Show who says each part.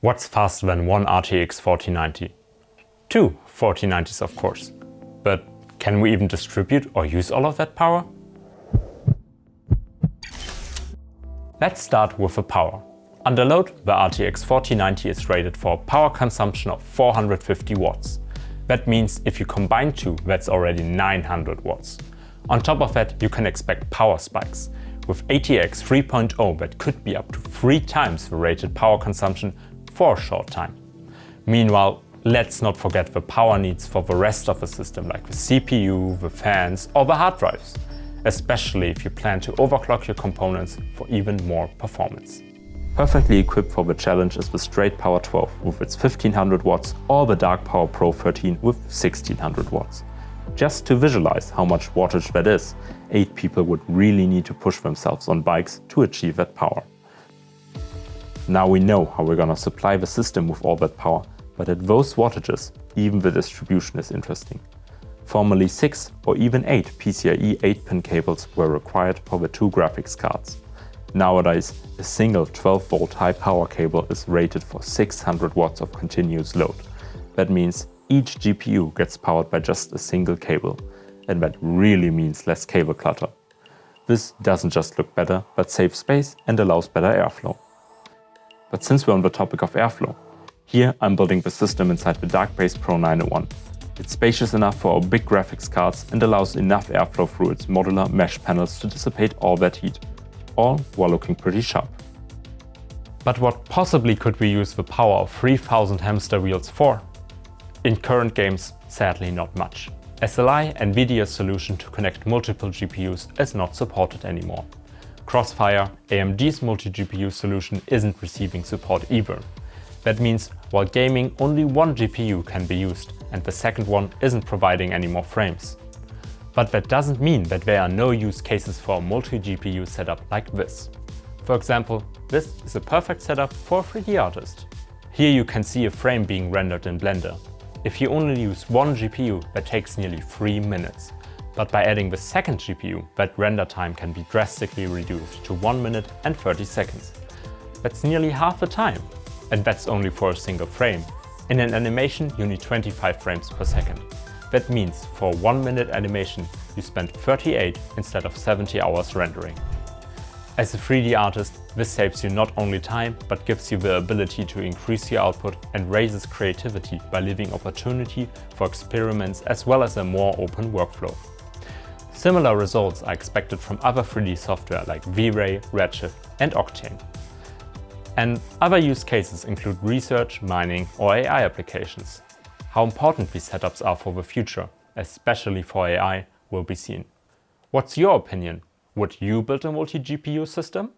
Speaker 1: What's faster than one RTX 4090? Two 4090s, of course. But can we even distribute or use all of that power? Let's start with the power. Under load, the RTX 4090 is rated for a power consumption of 450 watts. That means if you combine two, that's already 900 watts. On top of that, you can expect power spikes. With ATX 3.0, that could be up to 3 times the rated power consumption for a short time. Meanwhile, let's not forget the power needs for the rest of the system, like the CPU, the fans, or the hard drives, especially if you plan to overclock your components for even more performance. Perfectly equipped for the challenge is the Straight Power 12 with its 1500 watts or the Dark Power Pro 13 with 1600 watts. Just to visualize how much wattage that is, 8 people would really need to push themselves on bikes to achieve that power. Now we know how we're gonna supply the system with all that power, but at those wattages, even the distribution is interesting. Formerly 6 or even 8 PCIe 8-pin cables were required for the 2 graphics cards. Nowadays, a single 12-volt high-power cable is rated for 600 watts of continuous load. That means each GPU gets powered by just a single cable, and that really means less cable clutter. This doesn't just look better, but saves space and allows better airflow. But since we're on the topic of airflow, here I'm building the system inside the Darkbase Pro 901. It's spacious enough for our big graphics cards and allows enough airflow through its modular mesh panels to dissipate all that heat, all while looking pretty sharp. But what possibly could we use the power of 3000 hamster wheels for? In current games, sadly not much. SLI, NVIDIA's solution to connect multiple GPUs, is not supported anymore. Crossfire, AMD's multi-GPU solution, isn't receiving support either. That means while gaming, only one GPU can be used and the second one isn't providing any more frames. But that doesn't mean that there are no use cases for a multi-GPU setup like this. For example, this is a perfect setup for a 3D artist. Here you can see a frame being rendered in Blender. If you only use one GPU, that takes nearly 3 minutes. But by adding the second GPU, that render time can be drastically reduced to 1 minute and 30 seconds. That's nearly half the time. And that's only for a single frame. In an animation, you need 25 frames per second. That means for a 1-minute animation, you spend 38 instead of 70 hours rendering. As a 3D artist, this saves you not only time, but gives you the ability to increase your output and raises creativity by leaving opportunity for experiments as well as a more open workflow. Similar results are expected from other 3D software like V-Ray, Redshift, and Octane. And other use cases include research, mining, or AI applications. How important these setups are for the future, especially for AI, will be seen. What's your opinion? Would you build a multi-GPU system?